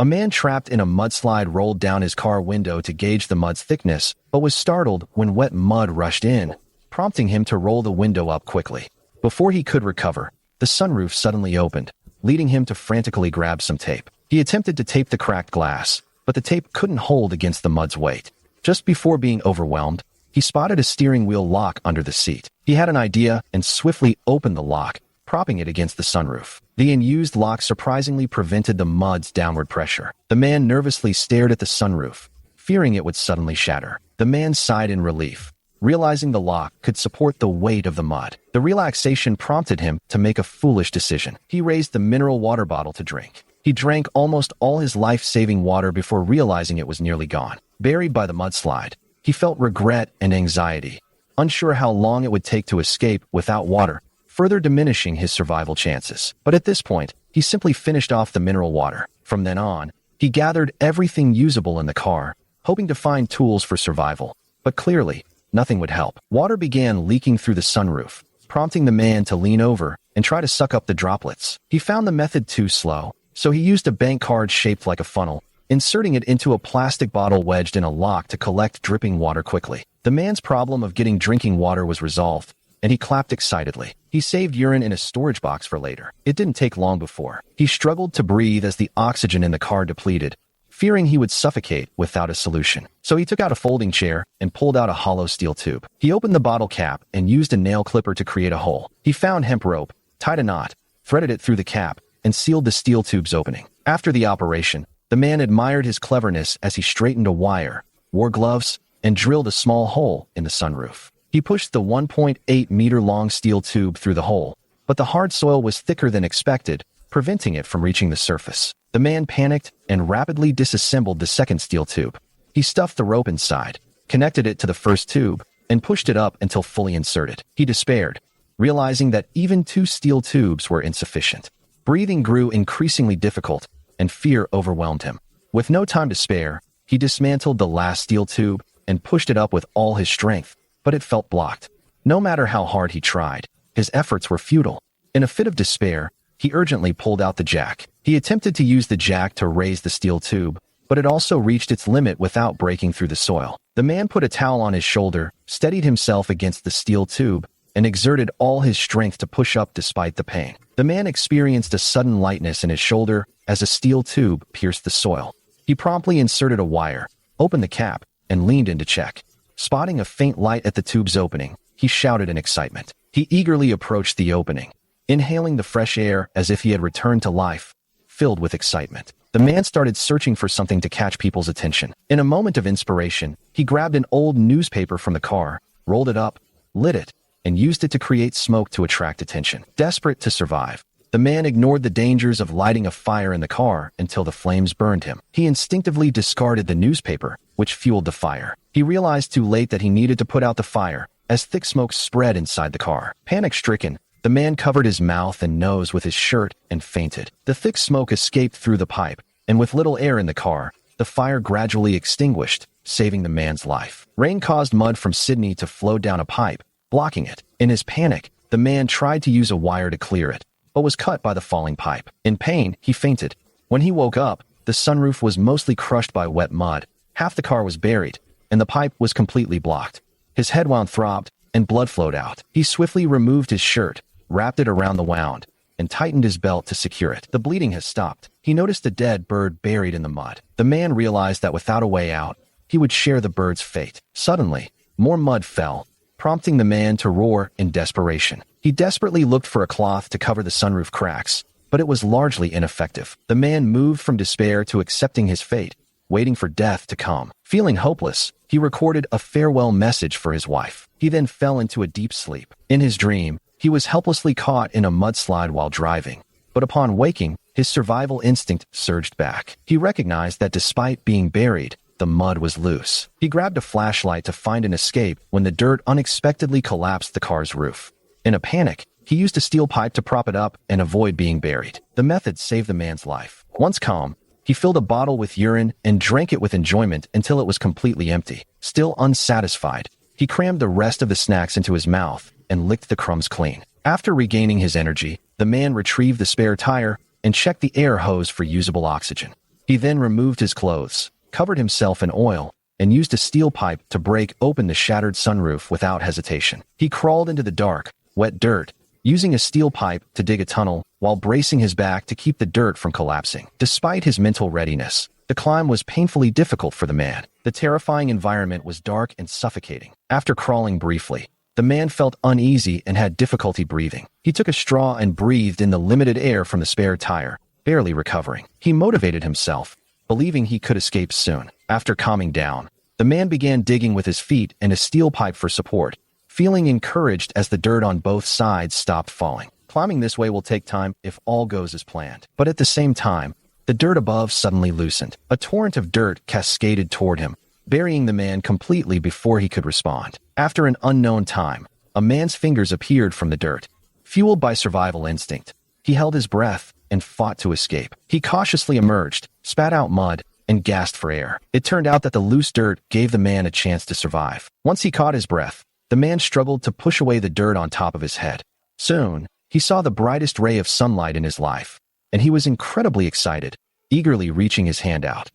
A man trapped in a mudslide rolled down his car window to gauge the mud's thickness, but was startled when wet mud rushed in, prompting him to roll the window up quickly. Before he could recover, the sunroof suddenly opened, leading him to frantically grab some tape. He attempted to tape the cracked glass, but the tape couldn't hold against the mud's weight. Just before being overwhelmed, he spotted a steering wheel lock under the seat. He had an idea and swiftly opened the lock, propping it against the sunroof. The unused lock surprisingly prevented the mud's downward pressure. The man nervously stared at the sunroof, fearing it would suddenly shatter. The man sighed in relief, realizing the lock could support the weight of the mud. The relaxation prompted him to make a foolish decision. He raised the mineral water bottle to drink. He drank almost all his life-saving water before realizing it was nearly gone. Buried by the mudslide, he felt regret and anxiety, unsure how long it would take to escape without water, further diminishing his survival chances. But at this point, he simply finished off the mineral water. From then on, he gathered everything usable in the car, hoping to find tools for survival. But clearly, nothing would help. Water began leaking through the sunroof, prompting the man to lean over and try to suck up the droplets. He found the method too slow, so he used a bank card shaped like a funnel, inserting it into a plastic bottle wedged in a lock to collect dripping water quickly. The man's problem of getting drinking water was resolved, and he clapped excitedly. He saved urine in a storage box for later. It didn't take long before he struggled to breathe as the oxygen in the car depleted, fearing he would suffocate without a solution. So he took out a folding chair and pulled out a hollow steel tube. He opened the bottle cap and used a nail clipper to create a hole. He found hemp rope, tied a knot, threaded it through the cap, and sealed the steel tube's opening. After the operation, the man admired his cleverness as he straightened a wire, wore gloves, and drilled a small hole in the sunroof. He pushed the 1.8-meter-long steel tube through the hole, but the hard soil was thicker than expected, preventing it from reaching the surface. The man panicked and rapidly disassembled the second steel tube. He stuffed the rope inside, connected it to the first tube, and pushed it up until fully inserted. He despaired, realizing that even 2 steel tubes were insufficient. Breathing grew increasingly difficult, and fear overwhelmed him. With no time to spare, he dismantled the last steel tube and pushed it up with all his strength, but it felt blocked. No matter how hard he tried, his efforts were futile. In a fit of despair, he urgently pulled out the jack. He attempted to use the jack to raise the steel tube, but it also reached its limit without breaking through the soil. The man put a towel on his shoulder, steadied himself against the steel tube, and exerted all his strength to push up despite the pain. The man experienced a sudden lightness in his shoulder as a steel tube pierced the soil. He promptly inserted a wire, opened the cap, and leaned in to check. Spotting a faint light at the tube's opening, he shouted in excitement. He eagerly approached the opening, inhaling the fresh air as if he had returned to life, filled with excitement. The man started searching for something to catch people's attention. In a moment of inspiration, he grabbed an old newspaper from the car, rolled it up, lit it, and used it to create smoke to attract attention. Desperate to survive, the man ignored the dangers of lighting a fire in the car until the flames burned him. He instinctively discarded the newspaper, which fueled the fire. He realized too late that he needed to put out the fire, as thick smoke spread inside the car. Panic-stricken, the man covered his mouth and nose with his shirt and fainted. The thick smoke escaped through the pipe, and with little air in the car, the fire gradually extinguished, saving the man's life. Rain caused mud from Sydney to flow down a pipe, blocking it. In his panic, the man tried to use a wire to clear it, but was cut by the falling pipe. In pain, he fainted. When he woke up, the sunroof was mostly crushed by wet mud, half the car was buried, and the pipe was completely blocked. His head wound throbbed, and blood flowed out. He swiftly removed his shirt, wrapped it around the wound, and tightened his belt to secure it. The bleeding has stopped. He noticed a dead bird buried in the mud. The man realized that without a way out, he would share the bird's fate. Suddenly, more mud fell, prompting the man to roar in desperation. He desperately looked for a cloth to cover the sunroof cracks, but it was largely ineffective. The man moved from despair to accepting his fate, waiting for death to come. Feeling hopeless, he recorded a farewell message for his wife. He then fell into a deep sleep. In his dream, he was helplessly caught in a mudslide while driving, but upon waking, his survival instinct surged back. He recognized that despite being buried, the mud was loose. He grabbed a flashlight to find an escape when the dirt unexpectedly collapsed the car's roof. In a panic, he used a steel pipe to prop it up and avoid being buried. The method saved the man's life. Once calm, he filled a bottle with urine and drank it with enjoyment until it was completely empty. Still unsatisfied, he crammed the rest of the snacks into his mouth and licked the crumbs clean. After regaining his energy, the man retrieved the spare tire and checked the air hose for usable oxygen. He then removed his clothes, covered himself in oil, and used a steel pipe to break open the shattered sunroof without hesitation. He crawled into the dark, wet dirt, using a steel pipe to dig a tunnel while bracing his back to keep the dirt from collapsing. Despite his mental readiness, the climb was painfully difficult for the man. The terrifying environment was dark and suffocating. After crawling briefly, the man felt uneasy and had difficulty breathing. He took a straw and breathed in the limited air from the spare tire, barely recovering. He motivated himself, believing he could escape soon. After calming down, the man began digging with his feet and a steel pipe for support, feeling encouraged as the dirt on both sides stopped falling. Climbing this way will take time if all goes as planned. But at the same time, the dirt above suddenly loosened. A torrent of dirt cascaded toward him, burying the man completely before he could respond. After an unknown time, a man's fingers appeared from the dirt. Fueled by survival instinct, he held his breath and fought to escape. He cautiously emerged, spat out mud, and gasped for air. It turned out that the loose dirt gave the man a chance to survive. Once he caught his breath, the man struggled to push away the dirt on top of his head. Soon, he saw the brightest ray of sunlight in his life, and he was incredibly excited, eagerly reaching his hand out.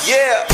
Yeah!